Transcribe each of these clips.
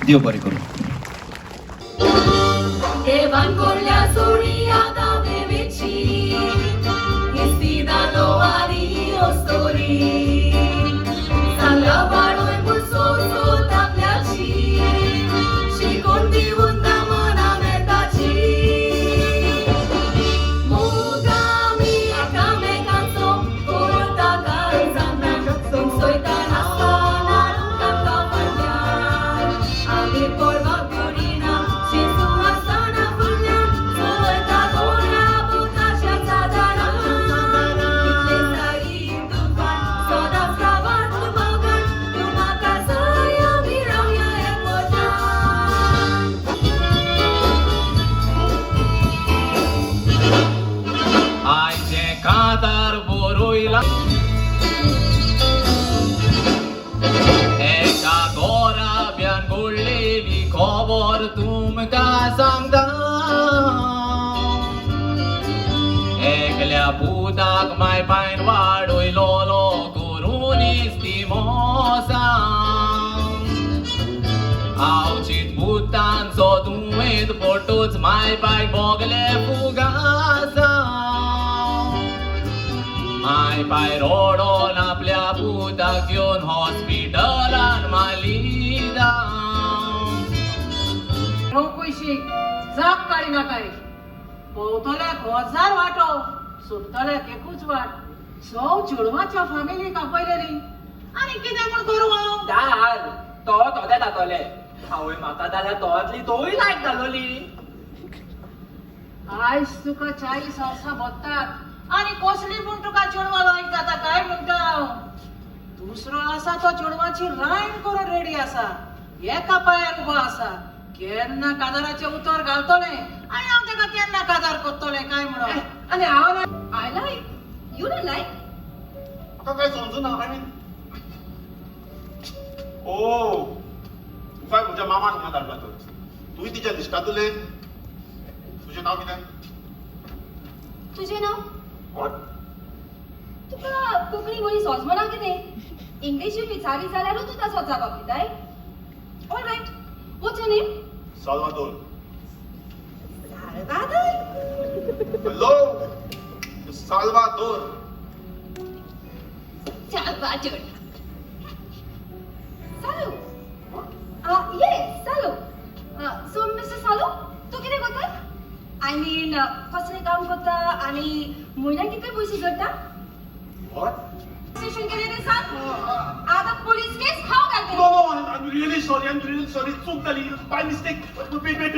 देव बरें करूं. देवान कोरल्या सोडी आदा बेवेची इस्तीदा लोवारी ओस्तोरी सांगा बाळोय मुसो सो तापल्याची शिकोण दिवून दामना मेताची मोगामी एकामेकांचो कोरता काळ जाणा सोयता नासतना रुकांका पडल्यान आमी पळवाक बुडीना शिजू आसतना फुडल्यान चलता गोऱ्या भुताशाचा दारां इतले साई तुफान सदांच रावान तुमगान तूं म्हाका सय आमी रावया एकवटान. आयचे कांतार बरोयला एका गोराब्यान घडलेली खबर तुमकां सांगता. एकल्या पुताक मायपायन वाडयलोलो करून इस्ती मोसा आवचीत पुतांचो तुवेंत फोटोच मायपायक भोगले फुगासा. मायपाय रोडोन आपल्या पुताक घेवन हॉस्पिटलान मालिदा. कुशीक जाप काडी नाकाय भोंवतल्याक हजार वाटो सुटतल्याक एकूच वाट सौ चेडवाच्या फॅमिलीक आपयलेली आनी कितें म्हूण करूं हांव. दाल तो तोदे जातोले आवय म्हाका जाल्यार तोतली तोय लायक घालोली. आयज तुका 40 वर्सां बसतात आनी कसली पूण तुका चेडवा लायक जाता काय म्हणटा हांव. दुसरो आसा तो चेडवाची रायण करून रेडी आसा एका पांयार उबो आसा केन्ना काजाराचें उतर घालतलें आनी हांव ताका केन्ना काजार करतलें काय म्हणून. आनी हांव ना I like. You don't like? म्हाका काय समजूं ना. ओ तुका म्हज्या मामान हांगा धाडला तर तुवें तिच्या लिस्टांतले. तुजें नांव कितें? तुझे नाव वॉट? तुका कोंकणी बोली सोजमना कितें इंग्लिशीन विचारी जाल्यारूच तूं तसो जापाक दिताय. All right. What's your name? Salvador. Salvador. Hello Salvador. Salvador. Salu. Yes Salu. So mister Salu तूं कितें करता? आय मीन कसलें काम करता आनी म्हयन्याक कितले पयशे जोडटा? वॉट? स्टेशन गेले ते सांग. आतां पुलीस केस हांव घालतलें. No no I am really sorry चूक जाली बाय मिस्टेक. वेट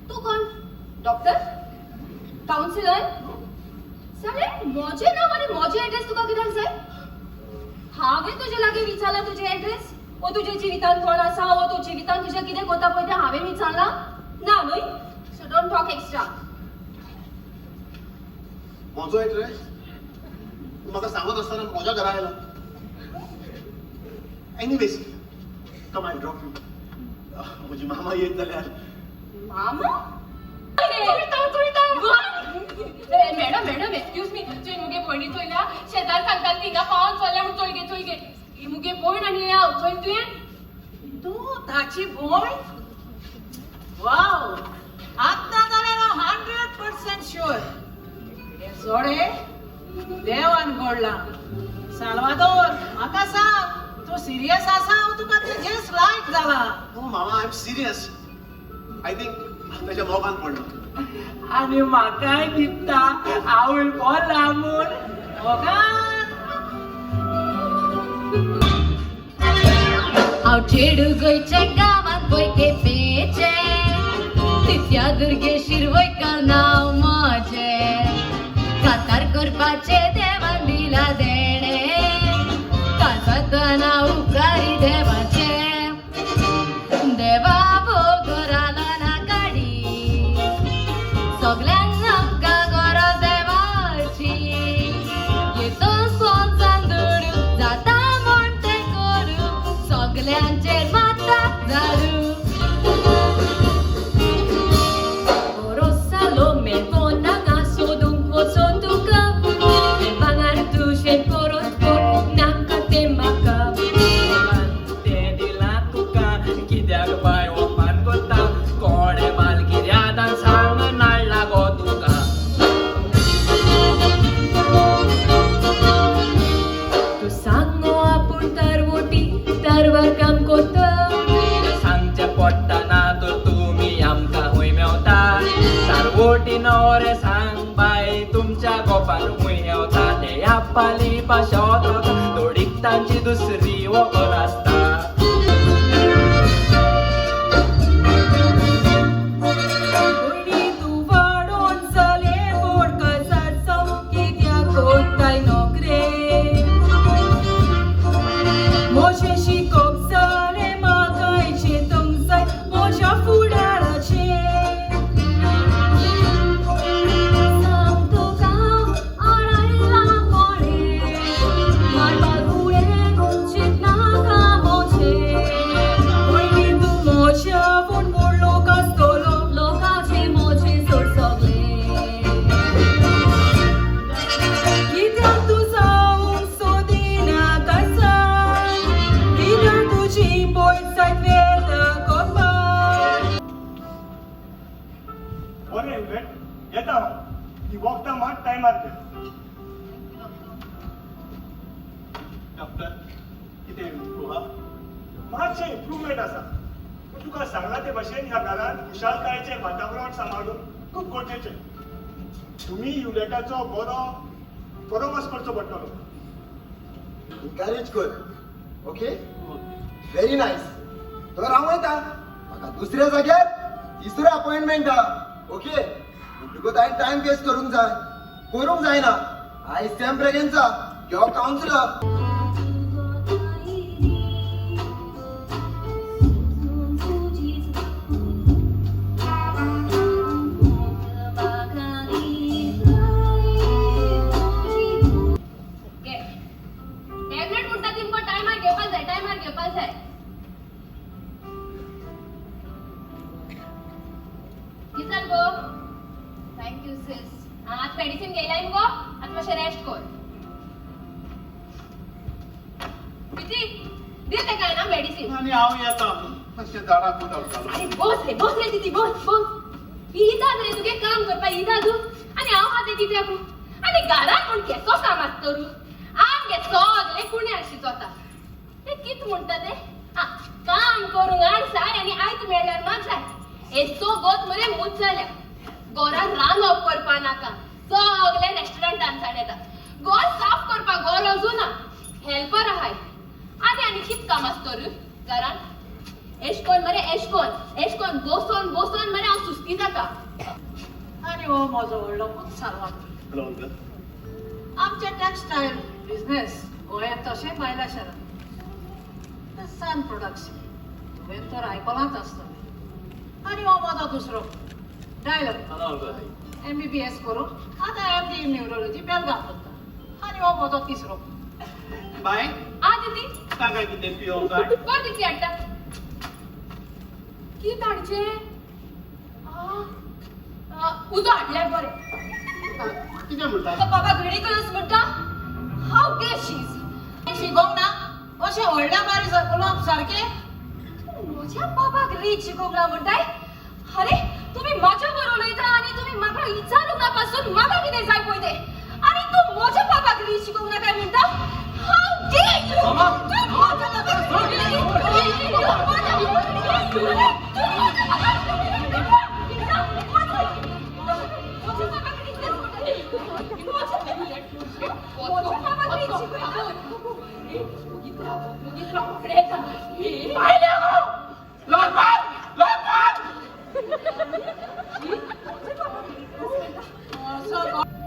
तू कोण? डॉक्टर? काउन्सिलर? सगळे मोजे नाव आणि मोजे ऍड्रेस तुका कित्याक जाय? हांवें तुजे लागीं विचारला तुजे ऍड्रेस ओ तुजे जिवितांत कोण आसा ओ तूं जिवितांत तुज्या कितें करता पळय तें हांवें विचारला ना न्हय. So don't talk extra. म्हजो एड्रेस म्हाका सांगत आसतना म्हज्या घरा आयला. Anyways come I drop you. म्हजी मामा येत जाल्यार. मामा? मॅडम एक्सक्यूज मी तुवें मुगे भयणी चोयल्या शेजार सांगताली थिंगा पावन चोरल्या म्हूण चोय गे ही मुगे भयण आनी हांव चोय तुवें. तूं ताची भोय? वाव. आतां जाल्यार हांव 100% शुअर. हे जोडे देवान घडला. साल्वादोर म्हाका सांग तूं सिरियस आसा हांव तुका तुजेच लायक जाला. नो मामा I am serious. I think ताच्या मोगान पडलो. आनी म्हाकाय दिसता आवय बरो लांबून मोगान. हांव चेडू गोंयच्या गांवांत गोंय केपेंचे दित्या दुर्गे शिरवयकार नांव म्हजें. कातार करपाचे देवान दिला देणे काजातना उपकारी देवाचे. तुमच्या गोपान मुयवता ते आपली पाशावत थोडीक तांची दुसरी वखल आसता बरें येता ती वखदां मात टायमार दे डॉक्टर कितें इम्प्रूव हा मातशें इम्प्रुवमेंट आसा पूण तुका सांगला ते भशेन ह्या घरांत खुशालकायेचें वातावरण सांबाळून खूब गरजेचें तुमी युलेटाचो बरो वस करचो पडटलो एनकरेज कर ओके व्हेरी नायस तर हांव वयता म्हाका दुसऱ्या जाग्यार तिसरो अपॉइंटमेंट हा ओके तुका टायम वेस्ट करूंक जायना आयज सॅम ब्रेगेन्सा युअर कावन्सिलर टॅबलेट म्हणटा तिमको टायमार घेवपाक जाय किसान गो थँक्यू सिस आज मेडिसिन घेयलाय मुगो आज मातशें रेस्ट कर किती दे तेका ना मेडिसिन आनी हांव येता मातशें झाडाक उदक अरे बस रे तिती बस इदाद रे तुगे काम करपा इदादू आनी हांव हाते कित्याक आनी घरात कोण केसो काम आसतरू आमगे सगळे कुण्यार शिजोता ते कित म्हणटा ते काम करूंक आडसाय आनी आयत मेळ्ळ्यार मात जाय एसो गोत मरे मूत जाल्या घरान रांदप करपा नाका सगळे रेस्टॉरंटांतल्यान येता घर साफ करपाक गरजू ना हेल्पर आहाय आनी कित काम आसतरू घरान एशकोन बसून मरे हांव सुस्ती जाता आणि हो म्हजो व्हडलो खूब सारवाक हॅलो अंकल आमचे टेक्सटायल बिझनेस गोंयांत तशें भायल्या शारांत सन प्रोडक्शन तुवें तर आयकलांच आसतलें आनी हो म्हजो दुसरो डायलॉग MBBS करून आतां MD इन न्यूरोलॉजी बेलगांव करता आनी हो म्हजो तिसरो बाय आ दिदी सांगा कितें पियो काय कर दिदी हाडटा कित हाडचे उदो हाडल्यार बरें कितें म्हणटा तो बाबा रिडिक्युलस म्हणटा हाव के शीज शिकोंक ना अशें व्हडल्या बारी उलोवप सारकें म्हज्या बाबाक रीत शिकोवंक ना म्हणटाय अरे तुम्ही माझ्या बरोबर उलयता आणि तुम्ही म्हाका विचारूंक पासून म्हाका कितें जाय पळय ते आणि तू म्हज्या बाबाक रीत शिकोवंक ना काय म्हणटा हाव डे यू तू म्हज्या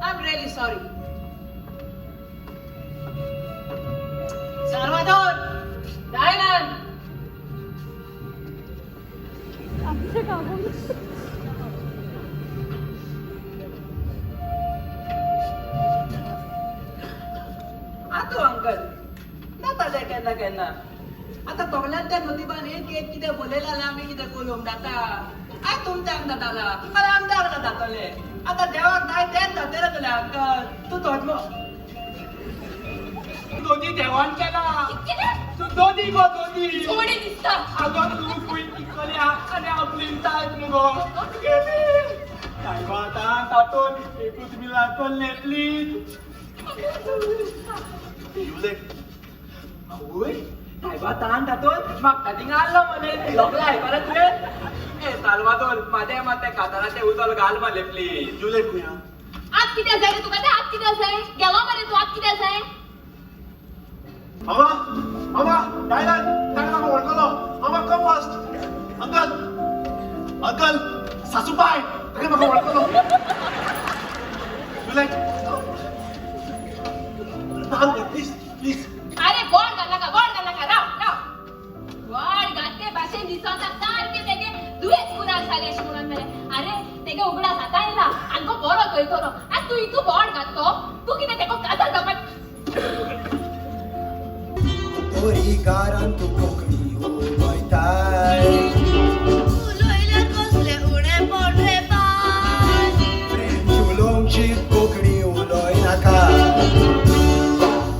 I'm really sorry. Salvador, Dylan. आतो अंकल नाता ते केन्ना केन्ना आता तोगल्यान त्या नदीबान एक कितें बोलयलें जाल्यार आमी कितें करूंक जाता आय तुमच्याक जाताला अरे आमच्याक जाताले आता देवाक जाय तेच जाते रे अंकल तू धर्म दोनी देवान केला तू दोनी गो दोनी थोडी दिसता आगो तू पळय कितल्या आनी आपली तायत मुगो काय बाता तातून एकूच मिला कोल्ले प्लीज आवय काय बातान तातून म्हाका थिंग आल्लो मले लोकला आयकला तुवें ए साल्वादोर माते काताराचे उदल घाल मले प्लीज जुलेट खुंया आत कित्याक जाय रे तुका ते आत कित्याक जाय गेलो मरे तू आत कित्याक जाय मामा मामा डायलन ताणें म्हाका वळखलो मामा कम फास्ट अंकल अंकल सासूबाय ताणें म्हाका वळखलो विलेज प्लीज प्लीज अरे बोर्ड घाल नाका राव बोर्ड घालते भाशेन दिसता सारखे तेगे दुयेंच पुराण जाले अशें म्हणून मरे अरे तेगे उगडास आतां येयला आनी गो बरो थंयतलो आनी तूं हितू बोर्ड घालतो तूं कितें तेको काजार जावपाक तोरी गारान तू कोंकणी उलयताय उलयल्यार कसले उणे पडले पाय फ्रेंच उलोवंकची कोंकणी उलोय नाका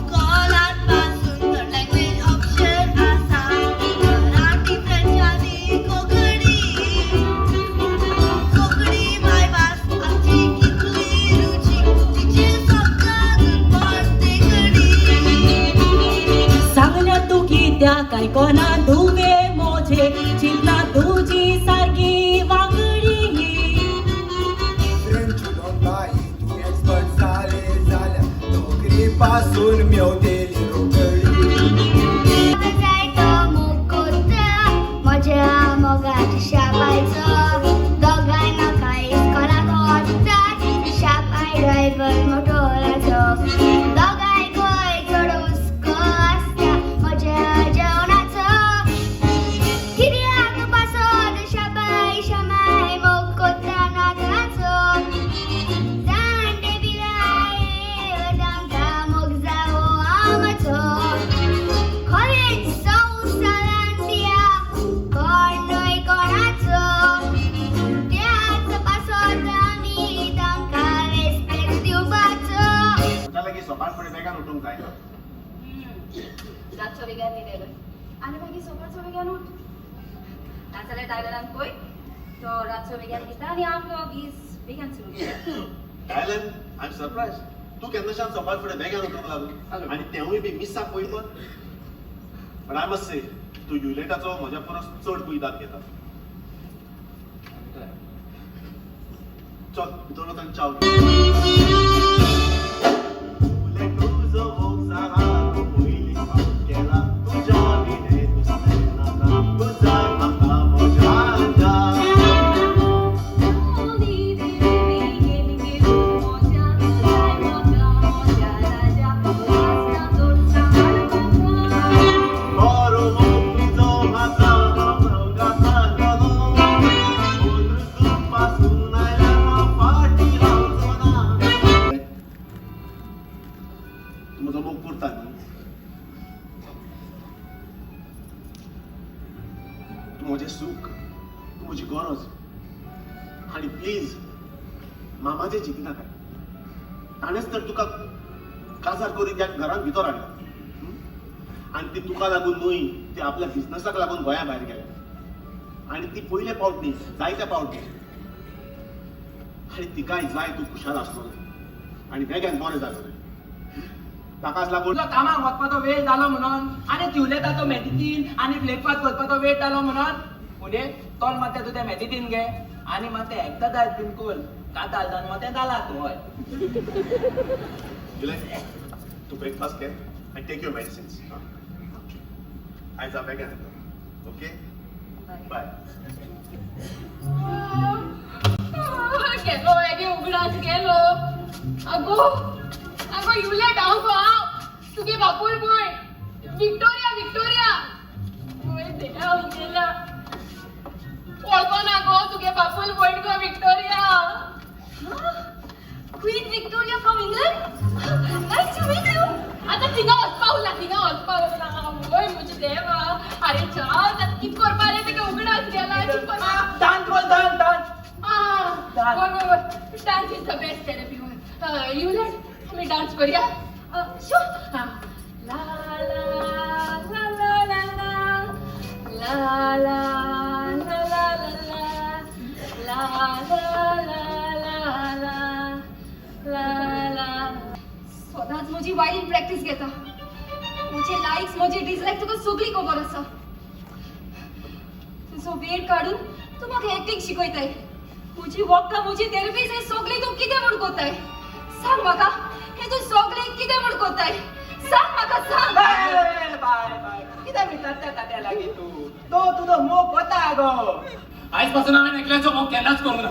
स्कॉलात पासून तर लँग्वेज ऑप्शन आसा मराठी फ्रेंच आनी कोंकणी कोंकणी मायभास आमची कितली रुची तिची सगळ्यांत पडते कडी सांगल्या तू कित्याक आयकोना तुवे मोजे चिंता तुजी सारकी वागडी फ्रेंच उलोवपाई तू एक्सपर्ट जाले जाल्यार नोकरी पासून मेवतेली रोकडी जाय तो मोकोता म्हज्या मोगात शापायचो दोगांय म्हाका इस्कॉलाक वचतात शापाय ड्रायव्हर मोटोराचो दोगांय खंय चड हुस्को आसता म्हज्या जेवणाचो कित्याक पासत शापाय शामाय मोग कोत्ता नाकाचो जाणटे बिलाय तांकां मोग जावो आमचो खरेंच संवसारांत दिया कोण न्हय कोणाचो त्याच पासत आमी तांकां रेस्पेक्ट दिवपाचो तुज्या लागीं सकाळ फुडें बेगान उठूंक जाय रातचो वेग्यान न्हिदेलो आनी मागीर सकाळचो वेग्यान उठ नाजाल्यार टायलरान पळय तो रातचो वेग्यान न्हिता आनी आपलो दीस बेगीन सुरू केला डायलन आय एम सरप्रायज तू केन्नाच्यान सकाळ फुडें बेगान उठूंक लागलो आनी तेवूय बी मिसाक पळयतो बट आय मस्ट से तूं युलेटाचो म्हज्या परस चड कुयदाद घेता चल भितर वचून चाव घे. फुले तुजो मोग जाला, तो पयलीं फावट केला. तुज्या विणे दुसरें नाका. तुजा म्हाका मोजाच्या. बरो मोग तुजो म्हाका हांव घातलो. ओंद्र तूं पासून आयला हांव फाटी रावचो ना. तूं म्हजो मोग पुरता न्ही? तूं म्हजें सूख, तूं म्हजी गरज. आनी प्लीज मामाचें चिंतनाका. ताणेंच तर तुका काजार करून त्या घरांत भितर हाडला. आनी ती तुका लागून न्हय, ती आपल्या बिझनसाक लागून गोंया भायर गेल्या. आनी ती पयले पावट न्ही, जायते पावट न्ही. आनी तिकाय जाय तूं खुशाल आसतलो आनी बेगीन बरें जातलें. ताकाच लागून तुका कामाक वचपाचो वेळ जालो म्हणून आनी तिवलेताचो मेडिसीन आनी ब्रेकफास्ट करपाचो वेळ जालो म्हणून फुडें तोल माते तुजें मेडिसीन घे आनी माते एक्सरसायज बीन कर. काताल जावन माते जाला तूं हय. तूं ब्रेकफास्ट कर आनी टेक युअर मेडिसिन्स. आयज हांव बेगीन येता. Okay bye. गेलो एगे उगडास गेलो. अगो अगो युलेट हांव तुगे बापूय पळय. विक्टोरिया विक्टोरिया पळय देवा गेला. वळखना गो तुगे बापूय पळय गो Victoria. Queen Victoria from England? Nice to meet you. आता थिंगा वचपा उरला. ओय मुझे देवा. अरे चाल कित करपा रे तेगे उगडास गेला. कित करपा? डान्स बोल dance dance. Dance is the best therapy. You let me dance for you. Sure. La la la la la la la la la la la la la. स्वतःच म्हजी वायलीन प्रॅक्टिस घेता. म्हजे लायक्स म्हजे dislike तुका सगळी खबर आसा. तुजो वेळ काढून तूं म्हाका एक्टिंग शिकयताय. म्हजी वखदां म्हजी थेरपीज हे सगळी तूं कितें म्हूण कोताय. सांग म्हाका हे तू सगळे कितें म्हण कोताय सांग म्हाका सांग बाय बाय किती भितर त्या तात्या लागीं तू तो तुझो मोग कोता गो आयज पासून हांवें एकल्याचो मोग केन्नाच करूंक ना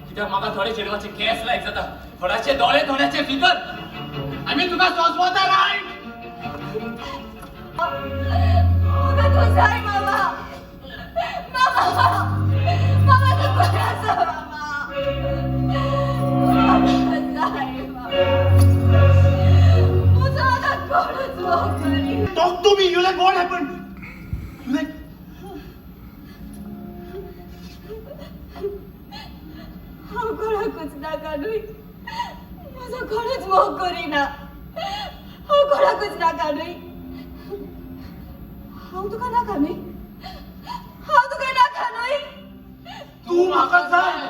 कित्याक म्हाका थोडे चेडवाचे केस लायक जाता थोड्याचे दोळे थोड्याचे फिकर आमी तुका सोंसवता रायट म्हाका तू जाय मामा मामा मामा तू बरें आसा मामा जाय मामा म्हजो आतां कोणूच मोग करीना Talk to me. You like what happened? You like हांव कोणाकूच नाका न्हय म्हजो कोणूच मोग करिना हांव कोणाकूच नाका न्हय हांव तुका नाका न्हय हांव तुका नाका न्हय तू म्हाका जाय.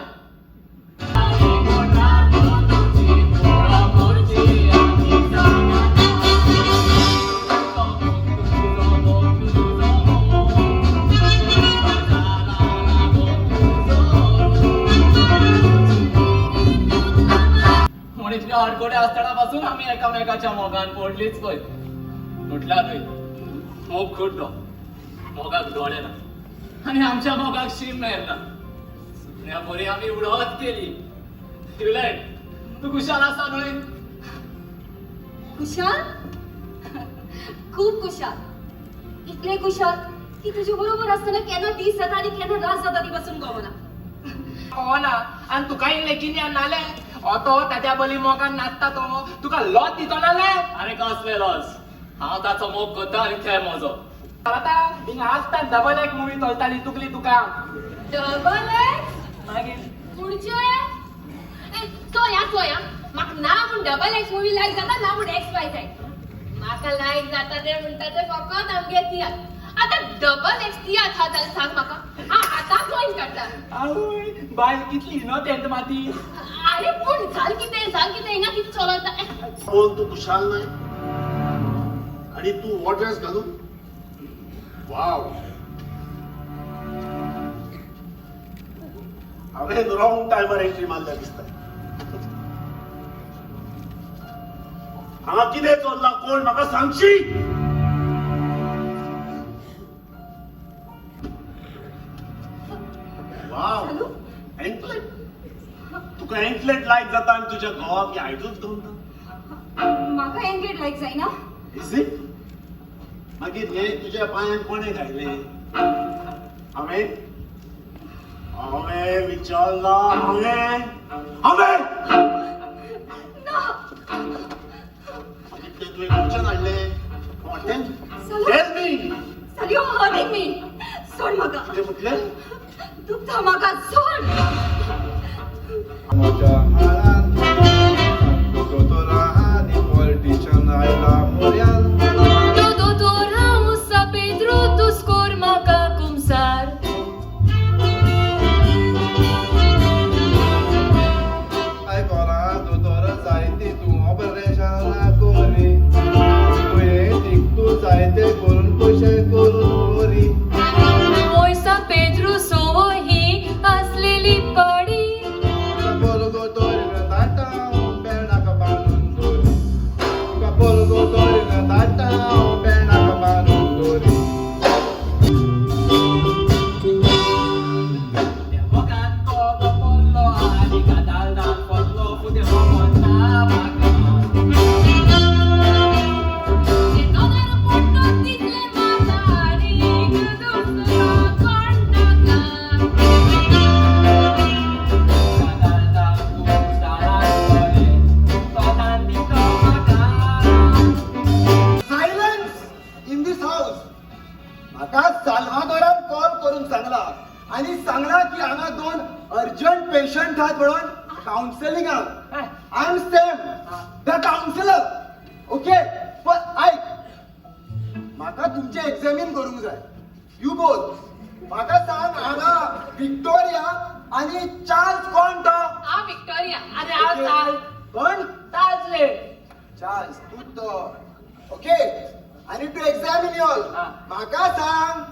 म्हण इतल्या आडकोडे आसतना पासून आमी एकामेकाच्या मोगान पडलीच पळय म्हटल्यारूय मोग खुडलो मोगाक दोळे ना आनी आमच्या मोगाक शीम मेळना सुकण्या बरी आमी उडवत केली ट्युलेट तू कुशाल आसा न्हय कुशाल खूब कुशाल इतले कुशाल की तुजे बरोबर आसतना केन्ना दीस जाता आनी केन्ना रात जाता ती पासून कळना ना आणि तुका इल्ले किन्यान नाले तो तात्या बली मोगान नाचता तो तुका लॉस दितो नाले आनी कसले लॉस हांव ताचो मोग करता आनी ते म्हजो आता हिंगा आसता डबल एक मुवी चलताली तुकली तुका डबल मागीर पुढचे सोया म्हाका ना म्हूण डबल एक्स मूवी लायक जाता ना म्हूण एक्स वाय झेड म्हाका लायक जाता ते म्हणटा ते फकत आमगे तियात्र आतां डबल एक्स तियात्र हा जाल्यार सांग म्हाका हांव आतां जॉइन करता आवय बाय कितली इनोसेंट माती अरे पूण झाल कितें हिंगा कितें चलता कोण तू कुशाल नाही आणि तू वॉट ड्रेस घालून वाव हांवें रॉंग टायमार एंट्री मारल्या दिसता हांगा कितें चल्लां कोण म्हाका सांगशी वाव एंटलेट तुका एंटलेट लायक जाता आनी तुज्या घोवाक की आयजूच गवता म्हाका एंगेज लायक जायना इज इट मागीर हे तुज्या पांयान कोणे घायले हांवें विचारला हांवें मागीर ते तुवें खंयच्यान हाडलें हॉटेल टेल मी सालियो हर्टिंग मी सोड म्हाका कितें म्हटलें दुखता म्हाका सोड मोठ्या हाडान दोतोरा आनी पॉलिटिशन आयला मोर्यान आयकोला दोतोर जायती तूं ऑपरेशनां कोरी दुयेंतीक तूं जायते करून पयशे करून very Capolo Torina Tata, Perna Capanundori. Capolo Torina Tata, Perna Capanundori. मोगान तो पडलो आनी गादाल ना पडलो फुटे मोगान ना म्हाका म्हाका साल्वादोरान कॉल करून सांगला आणि सांगला की हांगा 2 अर्जंट पेशंट आहात म्हणून काउन्सिलिंगाक I am same the counsellor okay पण आयक म्हाका तुमचे एक्झामीन करूंक जाय यू बोथ म्हाका सांग हांगा विक्टोरिया आणि चार्ल्स कोण तो हांव विक्टोरिया अरे हांव चाल कोण चालले चार्ल्स तू तो ओके आणि टू एक्झामिन युअर म्हाका सांग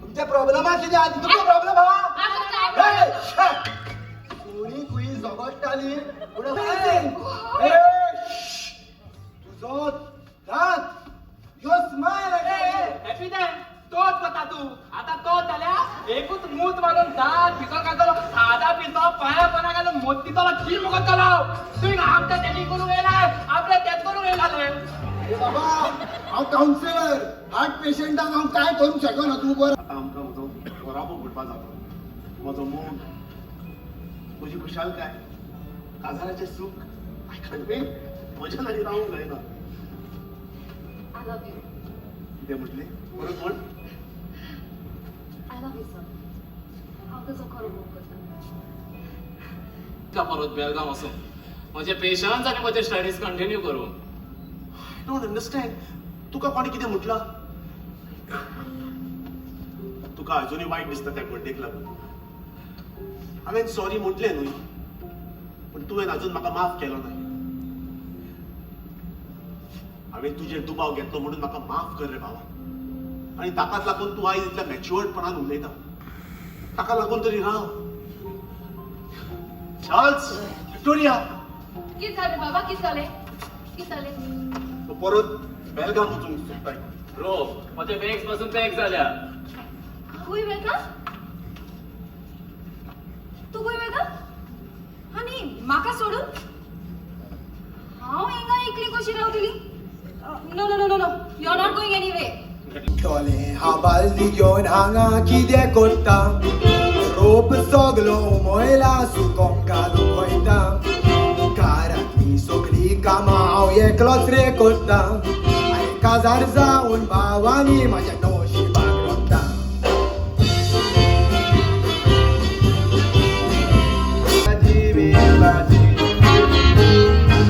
तुमच्या प्रॉब्लेमा कितें आहा तुमचो प्रॉब्लेम आहा आमकां काय कोणी खुई झगडटा जाली पुढे तुझो दात यो स्माइल हॅपी टाइम तोच होता तू आता तो झाल्या एकूच मूत मारून दात भितर घालतो साधा पितो पाया पणा घालून मोतीचा की मुखत लाव तुम्ही आमच्या त्यांनी करून गेलाय आपल्या त्यात करून गेलाय अरे बाबा हांव काउन्सिलर हार्ट पेशंटाक हांव काय करूंक शकना तूं बरो आता आमकां म्हजो बराबर घडपा जाता म्हजो मोग म्हजी खुशालकाय काजाराचें सूख आय कॅन्ट वेट म्हज्या लागीं रावूंक जायना आय लव्ह यू कितें म्हटलें परत म्हण आय लव्ह यू सर हांव तुजो खरो मोग करता का परत बेळगांव वचून म्हजे पेशन्स आनी म्हजे स्टडीज कंटिन्यू करूं आय डोंट अंडरस्टँड तुका कोणी कितें म्हटलां तुका अजुनूय वायट दिसता त्या बर्थडेक लागून हांवें सॉरी म्हटलें न्हय पूण तुवें अजून म्हाका माफ केलो ना हांवें तुजेर दुबाव घेतलो म्हणून म्हाका माफ कर रे भावा आनी ताकाच लागून तूं आयज इतल्या मॅच्युअर्डपणान उलयता ताका लागून तरी राव चार्ल्स विक्टोरिया कितें जालें बाबा कितें जालें तो परत बेलगाम वचूंक सोदताय रो म्हजे बॅग्स पासून पॅक जाल्या खंय वेता तूं खंय वेता आनी म्हाका सोडून हांव हिंगा एकली कशी रावतली no no no no no you are not going anyway खोले हा बालदी घेवन हांगा कितें करता रोप सगलो मोयला सुकोंक घालूंक वयता घरांतली सगळी कामां हांव एकलोच रे करता आनी काजार जावन भावानी म्हाज्या नशिबाक रमता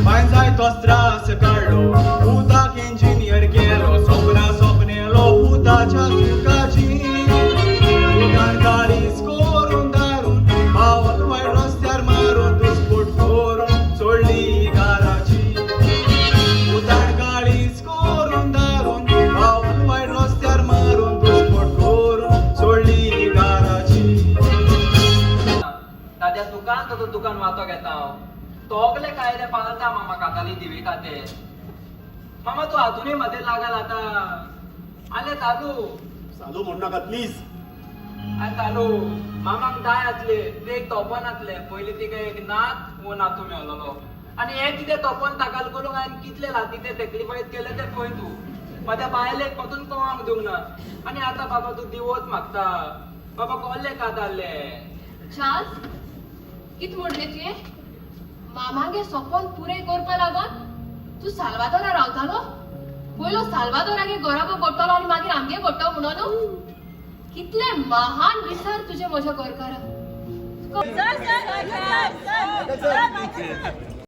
माय जाय तोच त्रास काडलो उदक इंजिनियर केलो सोपनेलो उदाच्या सुखाची उदार गाडीच करून दारून भावाक वायट रस्त्यार मारून दुस्फोट करून सोडली घराची उदार गाडीच करून दारून भावाक वायट रस्त्यार मारून दुस्फोट करून सोडली घराची ताज्या दुकान वातो घेता हांव तोगले काय रे पालता मामा काताली दिवे खाते मामा तू अजूनही मध्ये लागाल आता आले तालू चालू म्हण नाका प्लीज आय तालू मामाक दाय आसले ते एक तोपन आसले पयली तिका एक नात वो नातू मेळलोलो आनी हे कितें तोपन ताकाल करूंक हांवें कितले लाती ते सॅक्रिफायस केले ते पळय तूं माझ्या बायलेक पतून कोणाक दिवंक ना आनी आतां बाबा तूं दिवोच मागता बाबा कोल्ले कातारले चार्ल्स कित म्हणले तुवें मामागे सपन पुरे करपा लागोन तूं साल्वादोरा रावतालो पयलो साल्वादोरागे घोराबो पडटलो आनी मागीर आमगे पडटलो म्हणून कितले महान विचार तुजे म्हज्या गोरकारा